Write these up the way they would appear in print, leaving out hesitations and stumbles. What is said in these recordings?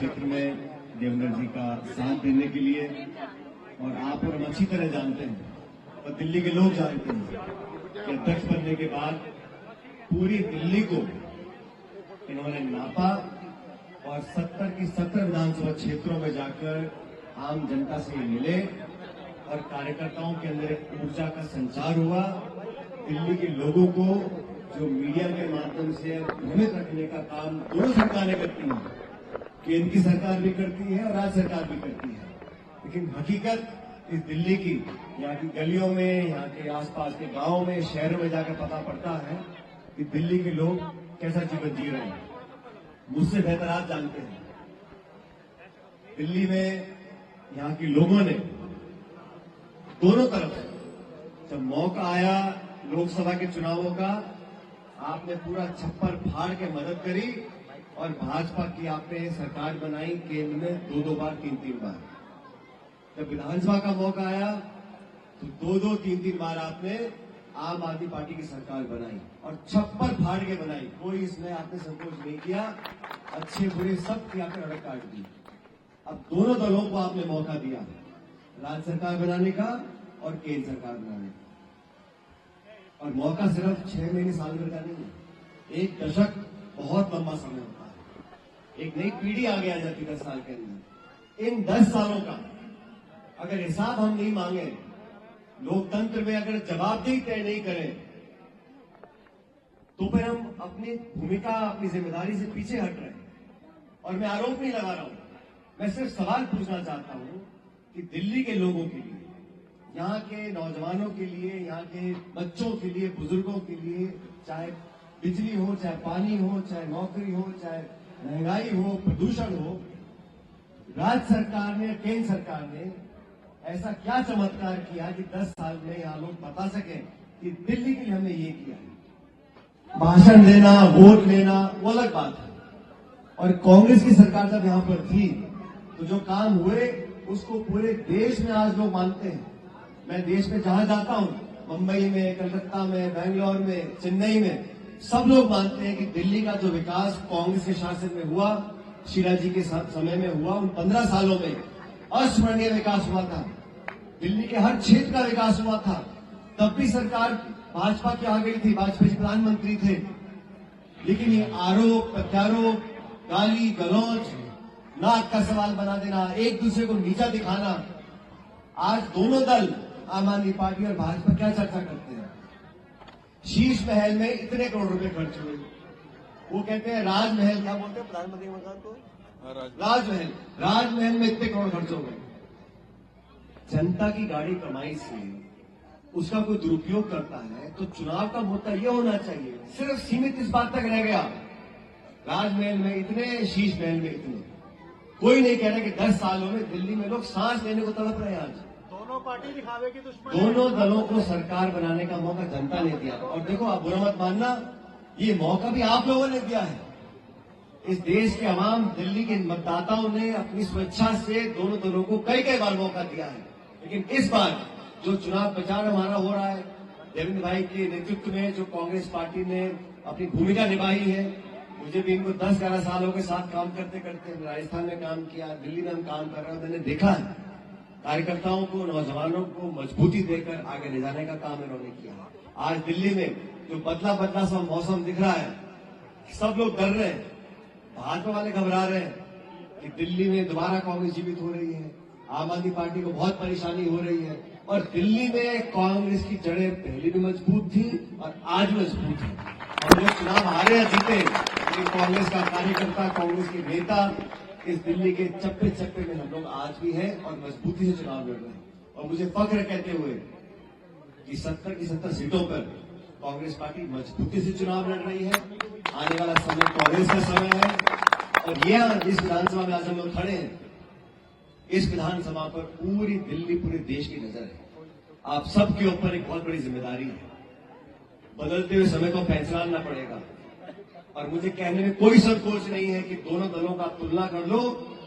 क्षेत्र में देवेंद्र जी का साथ देने के लिए। और आप और हम अच्छी तरह जानते हैं और दिल्ली के लोग जानते हैं कि अध्यक्ष बनने के बाद पूरी दिल्ली को इन्होंने नापा और 70 की 70 विधानसभा क्षेत्रों में जाकर आम जनता से मिले और कार्यकर्ताओं के अंदर एक ऊर्जा का संचार हुआ। दिल्ली के लोगों को जो मीडिया के माध्यम से भ्रमित रखने का काम दोनों सरकारें करती हैं, केंद्र की सरकार भी करती है और राज्य सरकार भी करती है, लेकिन हकीकत इस दिल्ली की, यहाँ की गलियों में, यहाँ के आसपास के गांवों में, शहरों में जाकर पता पड़ता है कि दिल्ली के लोग कैसा जीवन जी रहे हैं। मुझसे बेहतर आप जानते हैं। दिल्ली में यहाँ के लोगों ने दोनों तरफ से जब मौका आया लोकसभा के चुनावों का, आपने पूरा छप्पर फाड़ के मदद करी और भाजपा की आपने सरकार बनाई केंद्र में 2-2 बार 3-3 बार। जब विधानसभा का मौका आया तो 2-2 3-3 बार आपने आम आदमी पार्टी की सरकार बनाई और छप्पर फाड़ के बनाई। कोई इसमें आपने संकोच नहीं किया, अच्छे बुरे सब की आपने अड़क काट दी। अब दोनों दलों को आपने मौका दिया राज्य सरकार बनाने का और केंद्र सरकार बनाने का। और मौका सिर्फ 6 महीने साल भर का नहीं है, 1 दशक बहुत लंबा समय होता है। एक नई पीढ़ी आगे आ जाती 10 साल के अंदर। इन 10 सालों का अगर हिसाब हम नहीं मांगे, लोकतंत्र में अगर जवाबदेही तय नहीं करें, तो फिर हम अपनी भूमिका, अपनी जिम्मेदारी से पीछे हट रहे हैं। और मैं आरोप नहीं लगा रहा हूं, मैं सिर्फ सवाल पूछना चाहता हूं कि दिल्ली के लोगों के लिए, यहाँ के नौजवानों के लिए, यहाँ के बच्चों के लिए, बुजुर्गों के लिए, चाहे बिजली हो, चाहे पानी हो, चाहे नौकरी हो, चाहे महंगाई हो, प्रदूषण हो, राज्य सरकार ने, केंद्र सरकार ने ऐसा क्या चमत्कार किया कि 10 साल में यहाँ लोग बता सके कि दिल्ली के लिए हमने ये किया है। भाषण देना, वोट लेना वो अलग बात है। और कांग्रेस की सरकार जब यहाँ पर थी तो जो काम हुए उसको पूरे देश में आज लोग मानते हैं। मैं देश में जहां जाता हूं, मुंबई में, कलकत्ता में, बेंगलोर में, चेन्नई में, सब लोग मानते हैं कि दिल्ली का जो विकास कांग्रेस के शासन में हुआ, शीला जी के समय में हुआ, उन 15 सालों में अस्मरणीय विकास हुआ था। दिल्ली के हर क्षेत्र का विकास हुआ था। तब भी सरकार भाजपा की आ गई थी, वाजपेयी जी प्रधानमंत्री थे, लेकिन ये आरोप प्रत्यारोप, गाली गलौज, नाक का सवाल बना देना, एक दूसरे को नीचा दिखाना, आज दोनों दल आम आदमी पार्टी और भाजपा क्या चर्चा करते हैं? शीश महल में इतने करोड़ रुपए खर्च हुए। वो कहते हैं राजमहल, क्या बोलते हैं प्रधानमंत्री मकान को, राजमहल में इतने करोड़ खर्च हो गए। जनता की गाड़ी कमाई से उसका कोई दुरुपयोग करता है तो चुनाव का मुद्दा यह होना चाहिए। सिर्फ सीमित इस बात तक रह गया, राजमहल में इतने, शीश महल में इतने। कोई नहीं कह रहा कि 10 सालों में दिल्ली में लोग सांस लेने को तड़प रहे हैं। आज दोनों पार्टी दिखावे की दुश्मन, दोनों दलों को सरकार बनाने का मौका जनता ने दिया। और देखो, आप बुरा मत मानना, ये मौका भी आप लोगों ने दिया है। इस देश के अवाम, दिल्ली के मतदाताओं ने अपनी स्वेच्छा से दोनों दलों को कई कई बार मौका दिया है। लेकिन इस बार जो चुनाव प्रचार हमारा हो रहा है, देवेंद्र भाई के नेतृत्व में जो कांग्रेस पार्टी ने अपनी भूमिका निभाई है, मुझे भी इनको 10-11 सालों के साथ काम करते करते, राजस्थान में काम किया, दिल्ली में हम काम कर रहे हैं, मैंने देखा है कार्यकर्ताओं को, नौजवानों को मजबूती देकर आगे ले जाने का काम इन्होंने किया। आज दिल्ली में जो बदला बदला सा मौसम दिख रहा है, सब लोग डर रहे हैं, भाजपा वाले घबरा रहे हैं कि दिल्ली में दोबारा कांग्रेस जीवित हो रही है, आम आदमी पार्टी को बहुत परेशानी हो रही है। और दिल्ली में कांग्रेस की जड़ें पहले भी मजबूत थी और आज मजबूत है। और वो चुनाव हारे या जीते, लेकिन कांग्रेस का कार्यकर्ता, कांग्रेस के नेता इस दिल्ली के चप्पे चप्पे में हम लोग आज भी हैं और मजबूती से चुनाव लड़ रहे हैं। और मुझे फख्र कहते हुए कि 70 की 70 सीटों पर कांग्रेस पार्टी मजबूती से चुनाव लड़ रही है। आने वाला समय कांग्रेस का समय है। और यह जिस विधानसभा में आज हम लोग खड़े हैं, इस विधानसभा पर पूरी दिल्ली, पूरे देश की नजर है। आप सबके ऊपर एक बहुत बड़ी जिम्मेदारी है। बदलते हुए समय को पहचानना पड़ेगा। और मुझे कहने में कोई संकोच नहीं है कि दोनों दलों का तुलना कर लो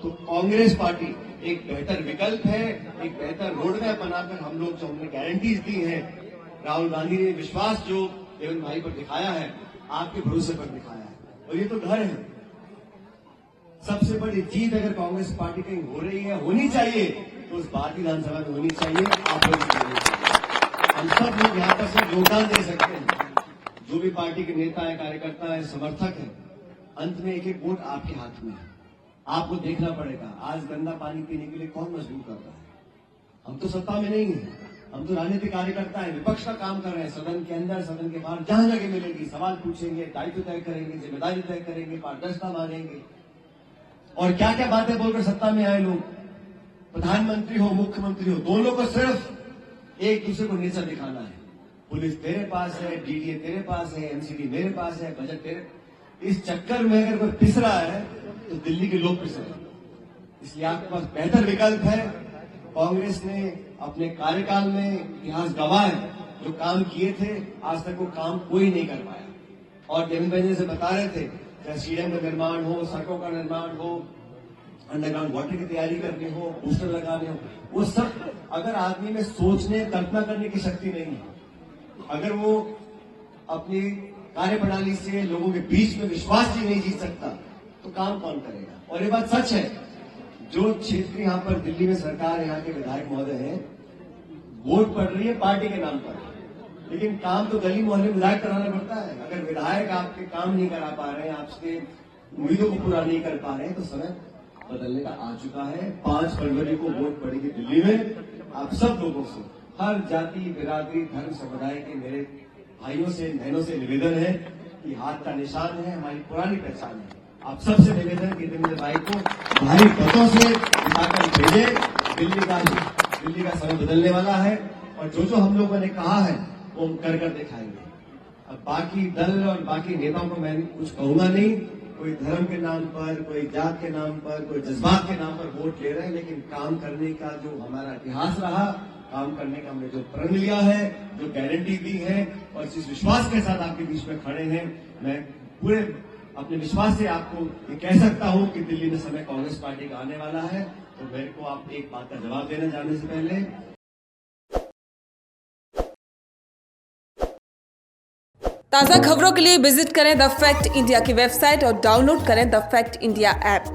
तो कांग्रेस पार्टी एक बेहतर विकल्प है, एक बेहतर रोड मैप बनाकर हम लोग जो हमने गारंटीज दी है, राहुल गांधी ने विश्वास जो देवेंद्र भाई पर दिखाया है, आपके भरोसे पर दिखाया है। और ये तो घर है, सबसे बड़ी जीत अगर कांग्रेस पार्टी कहीं हो रही है, होनी चाहिए, तो उस भारतीय विधानसभा में होनी चाहिए। आप लोग भी होनी चाहिए। हम सब लोग यहाँ पर सिर्फ योगदान दे सकते हैं। जो भी पार्टी के नेता है, कार्यकर्ता है, समर्थक है, अंत में एक एक वोट आपके हाथ में है। आपको देखना पड़ेगा आज गंदा पानी पीने के लिए कौन मजबूर कर रहा है। हम तो सत्ता में नहीं है, हम तो राजनीतिक कार्यकर्ता है, विपक्ष का काम कर रहे हैं। सदन के अंदर, सदन के बाहर जहां जगह मिलेगी सवाल पूछेंगे, दायित्व तय करेंगे, जिम्मेदारी तय करेंगे, पारदर्शिता मांगेंगे। और क्या क्या बातें बोलकर सत्ता में आए लोग, प्रधानमंत्री हो, मुख्यमंत्री हो, दोनों को सिर्फ एक दूसरे को नीचा दिखाना है। पुलिस तेरे पास है, डीडीए तेरे पास है, एमसीडी मेरे पास है, बजट तेरे। इस चक्कर में अगर कोई पिस रहा है तो दिल्ली के लोग पिस रहे हैं। इसलिए आपके पास बेहतर विकल्प है। कांग्रेस ने अपने कार्यकाल में इतिहास गवाह है, जो काम किए थे आज तक वो काम कोई नहीं कर पाया। और देवेंद्र भाई से बता रहे थे, चाहे स्टेडियम का निर्माण हो, सड़कों का निर्माण हो, अंडरग्राउंड वाटर की तैयारी करनी हो, बूस्टर लगाने हो, वो सब अगर आदमी में सोचने, कल्पना करने की शक्ति नहीं है, अगर वो अपनी कार्यप्रणाली से लोगों के बीच में विश्वास ही नहीं जीत सकता, तो काम कौन करेगा। और ये बात सच है, जो क्षेत्र यहाँ पर दिल्ली में सरकार, यहाँ के विधायक महोदय हैं, वोट पड़ रही है पार्टी के नाम पर, लेकिन काम तो गली मोहल्ले विधायक कराना पड़ता है। अगर विधायक आपके काम नहीं करा पा रहे हैं, आपके उम्मीदों को पूरा नहीं कर पा रहे हैं, तो समय बदलने का आ चुका है। 5 फरवरी को वोट पड़ेगी दिल्ली में। आप सब लोगों से, हर जाति, बिरादरी, धर्म, समुदाय के मेरे भाइयों से, बहनों से निवेदन है कि हाथ का निशान है, हमारी पुरानी पहचान है। आप सबसे निवेदन कि देवेंद्र भाई को भारी मतों से जिताकर भेजे। दिल्ली का समय बदलने वाला है, और जो जो हम लोगों ने कहा है वो हम कर दिखाएंगे। अब बाकी दल और बाकी नेताओं को मैं कुछ कहूंगा नहीं। कोई धर्म के नाम पर, कोई जात के नाम पर, कोई जज्बात के नाम पर वोट ले रहे हैं, लेकिन काम करने का जो हमारा इतिहास रहा, काम करने का हमने जो प्रण लिया है, जो गारंटी दी है, और जिस विश्वास के साथ आपके बीच में खड़े हैं, मैं पूरे अपने विश्वास से आपको ये कह सकता हूं कि दिल्ली में समय कांग्रेस पार्टी का आने वाला है। तो मेरे को आप एक बात का जवाब देना जाने से पहले, ताज़ा खबरों के लिए विजिट करें द फैक्ट इंडिया की वेबसाइट और डाउनलोड करें द फैक्ट इंडिया ऐप।